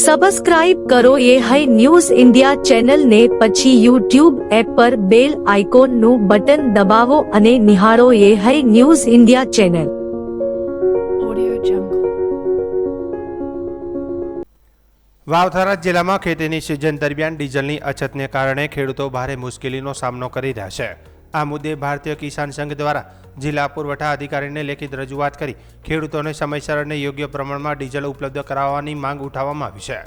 Subscribe કરો એ હૈ news India ચેનલને, પછી યુટ્યુબ એપ પર બેલ આઇકોનનું બટન દબાવો અને નિહાળો એ હૈ ન્યૂઝ ઇન્ડિયા ચેનલ. વાવથરા જિલ્લામાં ખેતીની સિઝન દરમિયાન ડીઝલની અછતને કારણે ખેડૂતો ભારે મુશ્કેલીનો સામનો કરી રહ્યા છે. આ મુદ્દે ભારતીય કિસાન સંઘ દ્વારા જિલ્લા પુરવઠા અધિકારીને લેખિત રજૂઆત કરી ખેડૂતોને સમયસર અને યોગ્ય પ્રમાણમાં ડીઝલ ઉપલબ્ધ કરાવવાની માંગ ઉઠાવવામાં આવી છે.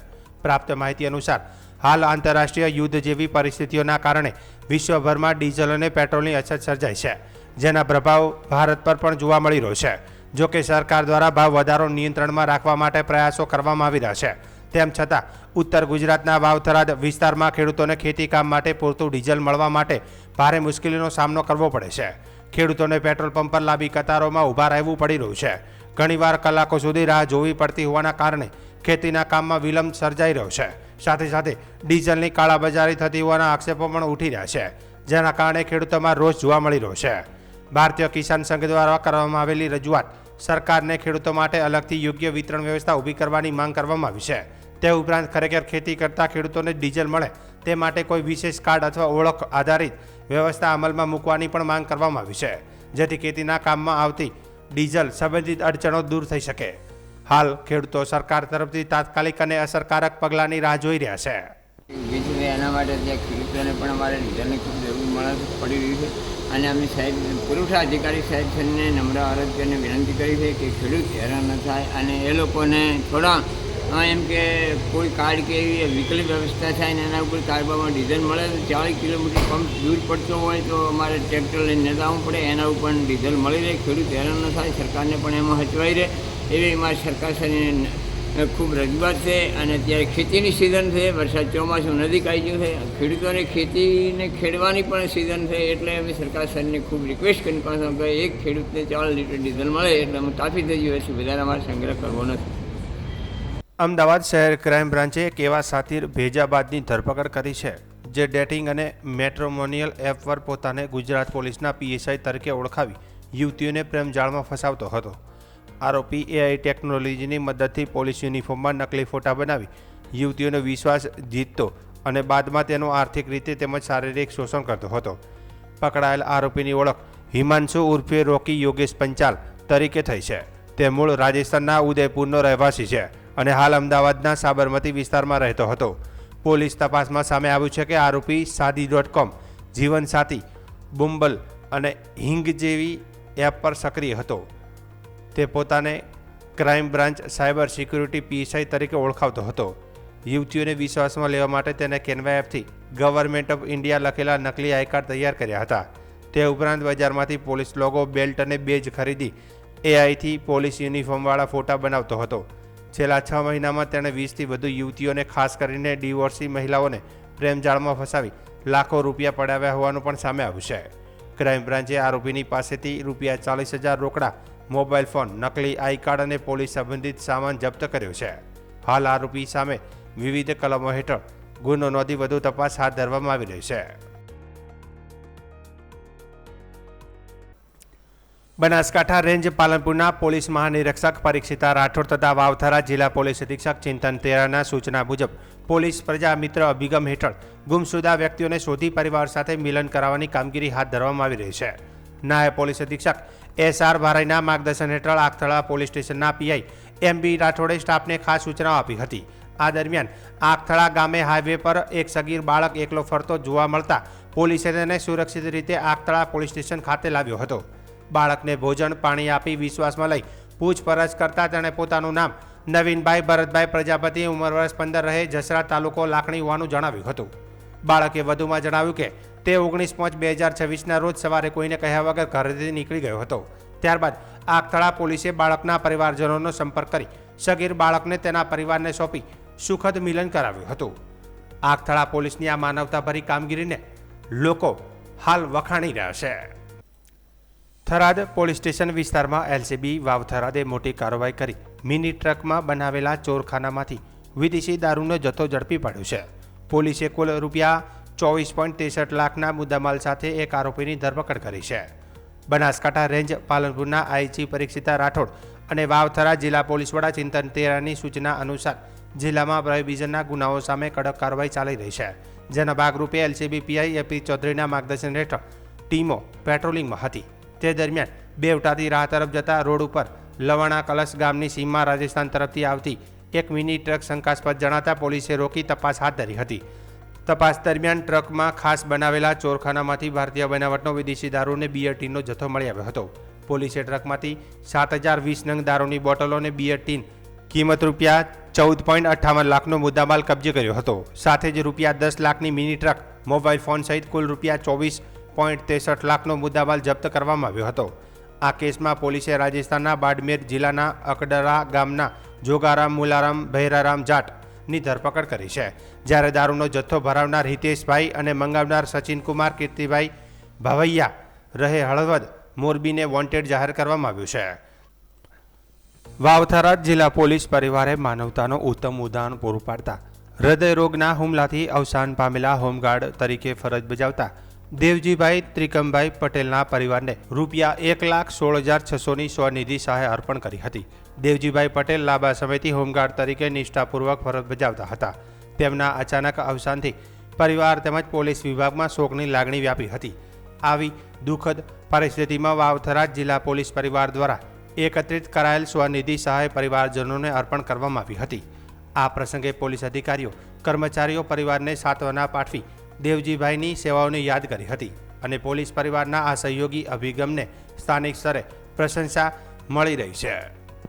પ્રાપ્ત માહિતી અનુસાર હાલ આંતરરાષ્ટ્રીય યુદ્ધ જેવી પરિસ્થિતિઓના કારણે વિશ્વભરમાં ડીઝલ અને પેટ્રોલની અછત સર્જાઈ છે, જેના પ્રભાવ ભારત પર પણ જોવા મળી રહ્યો છે. જોકે સરકાર દ્વારા ભાવ વધારો નિયંત્રણમાં રાખવા માટે પ્રયાસો કરવામાં આવી રહ્યા છે. તેમ છતાં ઉત્તર ગુજરાતના વાવથરા વિસ્તારમાં ખેડૂતોને ખેતી કામ માટે પૂરતું ડીઝલ મળવા માટે ભારે મુશ્કેલીનો સામનો કરવો પડે છે. ખેડૂતોને પેટ્રોલ પંપ પર લાંબી કતારોમાં ઊભા રહેવું પડી રહ્યું છે. ઘણીવાર કલાકો સુધી રાહ જોવી પડતી હોવાના કારણે ખેતીના કામમાં વિલંબ સર્જાઈ રહ્યો છે. સાથે સાથે ડીઝલની કાળાબજારી થતી હોવાના આક્ષેપો પણ ઉઠી રહ્યા છે, જેના કારણે ખેડૂતોમાં રોષ જોવા મળી રહ્યો છે. ભારતીય કિસાન સંઘ દ્વારા કરવામાં આવેલી રજૂઆત સરકારને ખેડૂતો માટે અલગથી યોગ્ય વિતરણ વ્યવસ્થા ઊભી કરવાની માંગ કરવામાં આવી છે. તે ઉપરાંત ખરેખર ખેતી કરતા ખેડૂતોને ડીઝલ મળે તે માટે કોઈ વિશેષ કાર્ડ અથવા ઓળખ આધારિત વ્યવસ્થા અમલમાં મૂકવાની પણ માંગ કરવામાં આવી છે, જેથી ખેતીના કામમાં આવતી ડીઝલ સંબંધિત અડચણો દૂર થઈ શકે. હાલ ખેડૂતો સરકાર તરફથી તાત્કાલિક અને અસરકારક પગલાંની રાહ જોઈ રહ્યા છે. એના માટે ત્યાં ખેડૂતોને પણ અમારે ડીઝલની ખૂબ જરૂર પડી રહી છે અને અમે સાહેબ પુરવઠા અધિકારી સાહેબને નમ્ર અરજ કરીને વિનંતી કરી છે કે ખેડૂત હેરાન ન થાય અને એ લોકોને થોડા એમ કે કોઈ કાર્ડ કે એવી વિકલ્પ વ્યવસ્થા થાય ને એના ઉપર કાર્ડમાં ડીઝલ મળે તો 40 કિલોમીટર પંપ દૂર પડતો હોય તો અમારે ટ્રેક્ટર લઈને જવું પડે, એના ઉપર ડીઝલ મળી રહે, ખેડૂત હેરાન ન થાય, સરકારને પણ એમાં હચવાઈ રહે એવી અમારી સરકાર સાથે ખૂબ રજૂઆત છે. અને અત્યારે ખેતીની સિઝન છે, વરસાદ ચોમાસું નજીક આવી ગયું છે, ખેડૂતોને ખેતીને ખેડવાની પણ સિઝન છે, એટલે અમે સરકાર સરને ખૂબ રિક્વેસ્ટ કરી પણ કે એક ખેડૂતને 40 લીટર ડીઝલ મળે એટલે અમે કાફી થઈ ગયું છે, વધારે અમારે સંગ્રહ કરવો નથી. અમદાવાદ શહેર ક્રાઇમ બ્રાન્ચે એક એવા સાતીર ભેજાબાદની ધરપકડ કરી છે, જે ડેટિંગ અને મેટ્રોમોનિયલ એપ પર પોતાને ગુજરાત પોલીસના પીએસઆઈ તરીકે ઓળખાવી યુવતીઓને પ્રેમ જાળમાં ફસાવતો હતો. આરોપી એઆઈ ટેકનોલોજીની મદદથી પોલીસ યુનિફોર્મમાં નકલી ફોટા બનાવી યુવતીઓનો વિશ્વાસ જીતતો અને બાદમાં તેનું આર્થિક રીતે તેમજ શારીરિક શોષણ કરતો હતો. પકડાયેલ આરોપીની ઓળખ હિમાંશુ ઉર્ફે રોકી યોગેશ પંચાલ તરીકે થઈ છે. તે મૂળ રાજસ્થાનના ઉદયપુરનો રહેવાસી છે અને હાલ અમદાવાદના સાબરમતી વિસ્તારમાં રહેતો હતો. પોલીસ તપાસમાં સામે આવ્યું છે કે આરોપી શાદી.com, જીવનસાથી, બુમ્બલ અને હિંગ જેવી એપ પર સક્રિય હતો. તે પોતાને crime branch cyber security PSI તરીકે ઓળખાવતો હતો. યુવતીઓને વિશ્વાસમાં લેવા માટે તેને કેનવા એપથી ગવર્મેન્ટ ઓફ ઇન્ડિયા લખેલા નકલી આઈ કાર્ડ તૈયાર કર્યા હતા. તે ઉપરાંત બજારમાંથી પોલીસ લોગો, બેલ્ટ અને બેજ ખરીદી એઆઈથી પોલીસ યુનિફોર્મવાળા ફોટા બનાવતો હતો. છેલ્લા 6 મહિનામાં તેણે 20થી વધુ યુવતીઓને, ખાસ કરીને ડિવોર્સી મહિલાઓને પ્રેમજાળમાં ફસાવી લાખો રૂપિયા પડાવ્યા હોવાનું પણ સામે આવ્યું છે. ક્રાઇમ બ્રાન્ચે આરોપીની પાસેથી રૂપિયા 40,000 રોકડા, મોબાઈલ ફોન, નકલી આઈ કાર્ડ અને પોલીસ સંબંધિત સામાન જપ્ત કર્યો છે. હાલ આરોપી સામે વિવિધ કલમો હેઠળ ગુનો નોંધી વધુ તપાસ હાથ ધરવામાં આવી રહી છે. બનાસકાંઠા રેન્જ પાલનપુરના પોલીસ મહાનિરીક્ષક પરીક્ષિતા રાઠોડ તથા વાવથરા જિલ્લા પોલીસ અધિક્ષક ચિંતન તેરાના સૂચના મુજબ પોલીસ પ્રજા મિત્ર અભિગમ હેઠળ ગુમશુદા વ્યક્તિઓને શોધી પરિવાર સાથે મિલન કરાવવાની કામગીરી હાથ ધરવામાં આવી રહી છે. નાયબ પોલીસ અધિક્ષક SR ભારાઈના માર્ગદર્શન હેઠળ આખથળા પોલીસ સ્ટેશનના પીઆઈ MB રાઠોડે સ્ટાફને ખાસ સૂચનાઓ આપી હતી. આ દરમિયાન આખથળા ગામે હાઈવે પર એક સગીર બાળક એકલો ફરતો જોવા મળતા પોલીસે તેને સુરક્ષિત રીતે આખથળા પોલીસ સ્ટેશન ખાતે લાવ્યો હતો. બાળકને ભોજન પાણી આપી વિશ્વાસમાં લઈ પૂછપરછ કરતા તેણે પોતાનું નામ નવીનભાઈ ભરતભાઈ પ્રજાપતિ, ઉંમર વર્ષ 15 રહે, જસરા, તાલુકો લાખણી હોવાનું જણાવ્યું હતું. બાળકે વધુમાં જણાવ્યું કે તે 19/5/2026ના રોજ સવારે કોઈને કહ્યા વગર ઘરેથી નીકળી ગયો હતો. ત્યારબાદ આખથળા પોલીસે બાળકના પરિવારજનોનો સંપર્ક કરી સગીર બાળકને તેના પરિવારને સોંપી સુખદ મિલન કરાવ્યું હતું. આખથળા પોલીસની આ માનવતાભરી કામગીરીને લોકો હાલ વખાણી રહ્યા છે. થરાદ પોલીસ સ્ટેશન વિસ્તારમાં LCB વાવથરાદે મોટી કાર્યવાહી કરી મિની ટ્રકમાં બનાવેલા ચોરખાનામાંથી વિદેશી દારૂનો જથ્થો ઝડપી પાડ્યો છે. પોલીસે કુલ રૂપિયા 24.63 લાખના મુદ્દામાલ સાથે એક આરોપીની ધરપકડ કરી છે. બનાસકાંઠા રેન્જ પાલનપુરના આઈજી પરીક્ષિતા રાઠોડ અને વાવથરા જિલ્લા પોલીસ વડા ચિંતન તેરાની સૂચના અનુસાર જિલ્લામાં પ્રોહિબિશનના ગુનાઓ સામે કડક કાર્યવાહી ચાલી રહી છે, જેના ભાગરૂપે એલસીબી પીઆઈ એપી ચૌધરીના માર્ગદર્શન હેઠળ ટીમો પેટ્રોલિંગમાં હતી. તે દરમિયાન બેવટાથી રાહ તરફ જતા રોડ ઉપર લવાણા કલશ ગામની સીમમાં રાજસ્થાન તરફથી આવતી એક મિની ટ્રક શંકાસ્પદ જણાતા પોલીસે રોકી તપાસ હાથ ધરી હતી. તપાસ દરમિયાન ટ્રકમાં ખાસ બનાવેલા ચોરખાનામાંથી ભારતીય બનાવટનો વિદેશી દારૂ અને બિયર ટીનનો જથ્થો મળી આવ્યો હતો. પોલીસે ટ્રકમાંથી 7020 નંગ દારૂની બોટલો અને બિયર ટીન કિંમત રૂપિયા 14.58 લાખનો મુદ્દામાલ કબજે કર્યો હતો. સાથે જ રૂપિયા 10 લાખની મિની ટ્રક, મોબાઈલ ફોન સહિત કુલ રૂપિયા 24.63 લાખનો મુદ્દામાલ જપ્ત કરવામાં આવ્યો હતો. આ કેસમાં પોલીસે રાજસ્થાનના બાડમેર જિલ્લાના અકડરા ગામના જોગારામ મુલારામ ભૈરારામ જાટની ધરપકડ કરી છે, જ્યારે દારૂનો જથ્થો ભરાવનાર હિતેશભાઈ અને મંગાવનાર સચિનકુમાર કીર્તિભાઈ ભાવૈયા રહે હળવદ મોરબીને વોન્ટેડ જાહેર કરવામાં આવ્યું છે. વાવથરા જિલ્લા પોલીસ પરિવારે માનવતાનો ઉત્તમ ઉદાહરણ પૂરું પાડતા હૃદયરોગના હુમલાથી અવસાન પામેલા હોમગાર્ડ તરીકે ફરજ બજાવતા દેવજીભાઈ ત્રિકમભાઈ પટેલના પરિવારને રૂપિયા 1,16,600ની સ્વનિધિ સહાય અર્પણ કરી હતી. દેવજીભાઈ પટેલ લાંબા સમયથી હોમગાર્ડ તરીકે નિષ્ઠાપૂર્વક ફરજ બજાવતા હતા. તેમના અચાનક અવસાનથી પરિવાર તેમજ પોલીસ વિભાગમાં શોકની લાગણી વ્યાપી હતી. આવી દુઃખદ પરિસ્થિતિમાં વાવથરા જિલ્લા પોલીસ પરિવાર દ્વારા એકત્રિત કરાયેલ સ્વનિધિ સહાય પરિવારજનોને અર્પણ કરવામાં આવી હતી. આ પ્રસંગે પોલીસ અધિકારીઓ કર્મચારીઓ પરિવારને સાંત્વના પાઠવી દેવજીભાઈની સેવાઓને યાદ કરી હતી અને પોલીસ પરિવારના આ સહયોગી અભિગમને સ્થાનિક સ્તરે પ્રશંસા મળી રહી છે.